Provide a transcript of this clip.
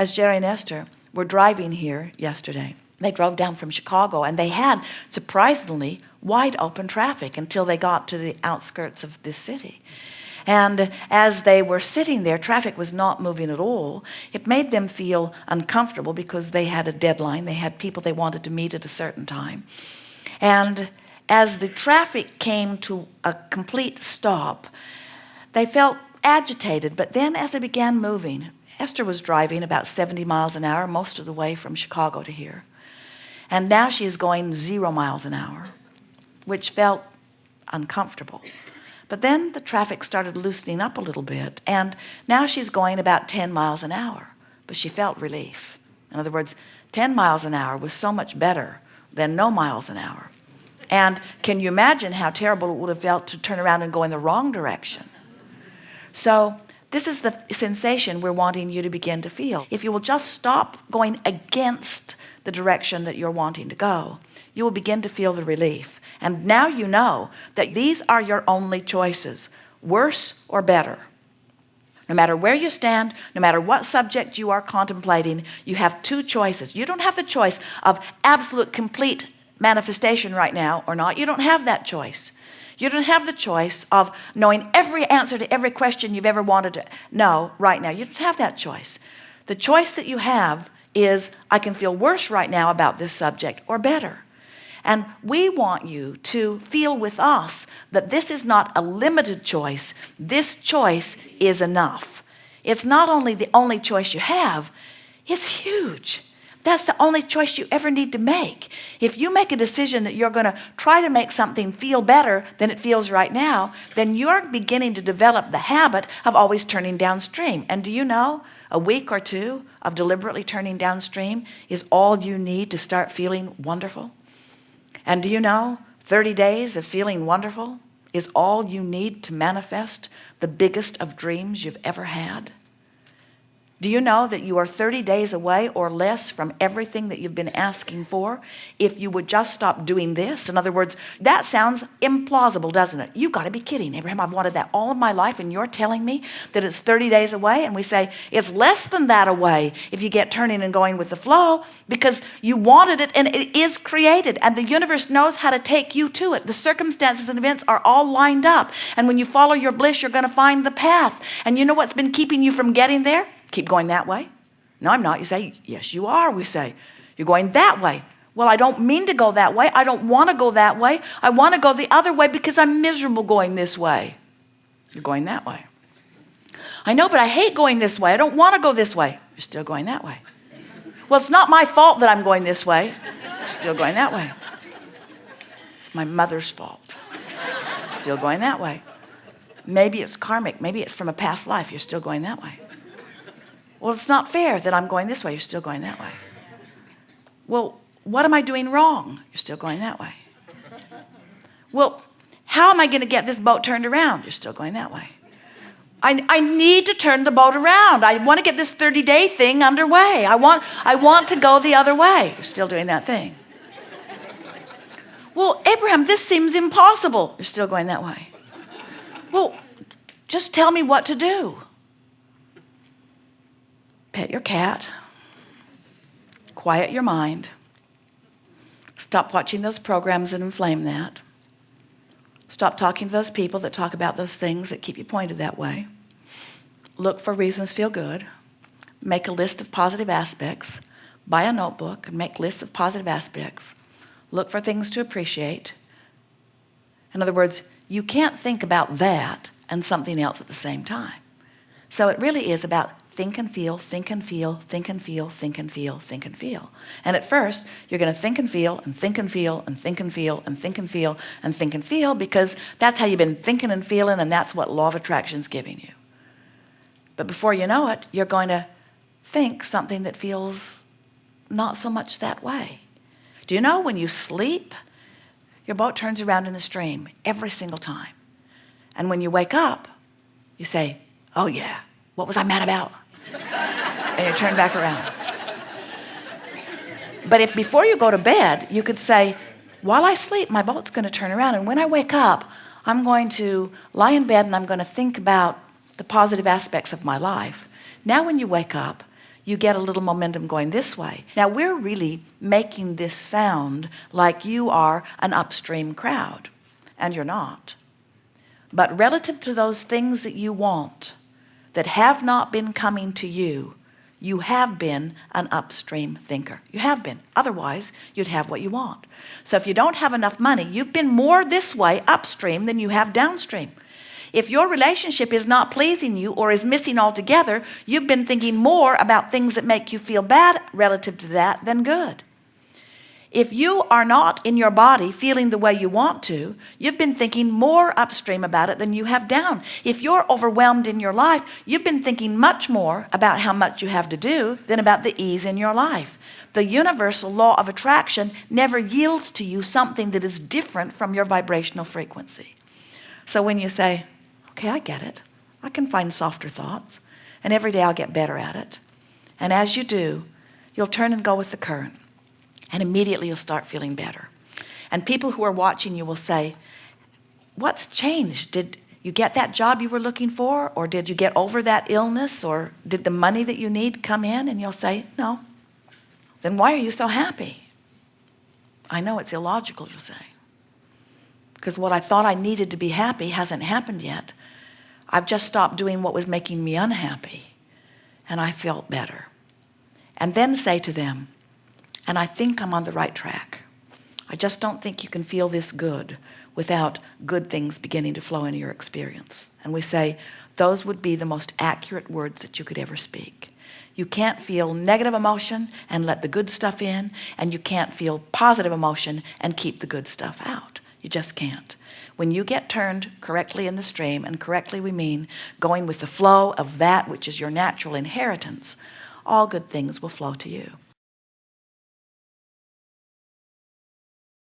as Jerry and Esther were driving here yesterday, they drove down from Chicago, and they had surprisingly wide open traffic until they got to the outskirts of this city. And as they were sitting there, traffic was not moving at all. It made them feel uncomfortable because they had a deadline. They had people they wanted to meet at a certain time. And as the traffic came to a complete stop, they felt agitated. But then as they began moving, Esther was driving about 70 miles an hour most of the way from Chicago to here. And now she is going 0 miles an hour, which felt uncomfortable. But then the traffic started loosening up a little bit, and now she's going about 10 miles an hour. But she felt relief. In other words, 10 miles an hour was so much better than no miles an hour. And can you imagine how terrible it would have felt to turn around and go in the wrong direction? So this is the sensation we're wanting you to begin to feel. If you will just stop going against the direction that you're wanting to go, you will begin to feel the relief. And now you know that these are your only choices, worse or better. No matter where you stand, no matter what subject you are contemplating, you have two choices. You don't have the choice of absolute complete manifestation right now or not. You don't have that choice. You don't have the choice of knowing every answer to every question you've ever wanted to know right now. You don't have that choice. The choice that you have is, I can feel worse right now about this subject or better. And we want you to feel with us that this is not a limited choice. This choice is enough. It's not only the only choice you have, it's huge. That's the only choice you ever need to make. If you make a decision that you're going to try to make something feel better than it feels right now, then you're beginning to develop the habit of always turning downstream. And do you know, a week or two of deliberately turning downstream is all you need to start feeling wonderful? And do you know, 30 days of feeling wonderful is all you need to manifest the biggest of dreams you've ever had? Do you know that you are 30 days away or less from everything that you've been asking for if you would just stop doing this? In other words, that sounds implausible, doesn't it? You've got to be kidding, Abraham. I've wanted that all of my life, and you're telling me that it's 30 days away? And we say, it's less than that away if you get turning and going with the flow, because you wanted it and it is created, and the universe knows how to take you to it. The circumstances and events are all lined up, and when you follow your bliss, you're going to find the path. And you know what's been keeping you from getting there? Keep going that way? No, I'm not. You say, yes, you are. We say, you're going that way. Well, I don't mean to go that way. I don't want to go that way. I want to go the other way because I'm miserable going this way. You're going that way. I know, but I hate going this way. I don't want to go this way. You're still going that way. Well, it's not my fault that I'm going this way. You're still going that way. It's my mother's fault. Still going that way. Maybe it's karmic. Maybe it's from a past life. You're still going that way. Well, it's not fair that I'm going this way. You're still going that way. Well, what am I doing wrong? You're still going that way. Well, how am I going to get this boat turned around? You're still going that way. I need to turn the boat around. I want to get this 30-day thing underway. I want to go the other way. You're still doing that thing. Well, Abraham, this seems impossible. You're still going that way. Well, just tell me what to do. Pet your cat. Quiet your mind. Stop watching those programs that inflame that. Stop talking to those people that talk about those things that keep you pointed that way. Look for reasons to feel good. Make a list of positive aspects. Buy a notebook and make lists of positive aspects. Look for things to appreciate. In other words, you can't think about that and something else at the same time. So it really is about think and feel, think and feel, think and feel, think and feel, think and feel. And at first, you're going to think and feel and think and feel and think and feel and think and feel and think and feel, because that's how you've been thinking and feeling, and that's what law of attraction is giving you. But before you know it, you're going to think something that feels not so much that way. Do you know when you sleep, your boat turns around in the stream every single time. And when you wake up, you say, oh yeah, what was I mad about? And you turn back around. But if before you go to bed, you could say, while I sleep, my boat's going to turn around. And when I wake up, I'm going to lie in bed and I'm going to think about the positive aspects of my life. Now when you wake up, you get a little momentum going this way. Now we're really making this sound like you are an upstream crowd, and you're not. But relative to those things that you want that have not been coming to you, you have been an upstream thinker. You have been. Otherwise, you'd have what you want. So if you don't have enough money, you've been more this way upstream than you have downstream. If your relationship is not pleasing you or is missing altogether, you've been thinking more about things that make you feel bad relative to that than good. If you are not in your body feeling the way you want to, you've been thinking more upstream about it than you have down. If you're overwhelmed in your life, you've been thinking much more about how much you have to do than about the ease in your life. The universal law of attraction never yields to you something that is different from your vibrational frequency. So when you say, okay, I get it. I can find softer thoughts, and every day I'll get better at it. And as you do, you'll turn and go with the current. And immediately you'll start feeling better. And people who are watching you will say, what's changed? Did you get that job you were looking for? Or did you get over that illness? Or did the money that you need come in? And you'll say, no. Then why are you so happy? I know it's illogical, you'll say. Because what I thought I needed to be happy hasn't happened yet. I've just stopped doing what was making me unhappy. And I felt better. And then say to them, and I think I'm on the right track. I just don't think you can feel this good without good things beginning to flow into your experience. And we say, those would be the most accurate words that you could ever speak. You can't feel negative emotion and let the good stuff in, and you can't feel positive emotion and keep the good stuff out. You just can't. When you get turned correctly in the stream, and correctly we mean going with the flow of that which is your natural inheritance, all good things will flow to you.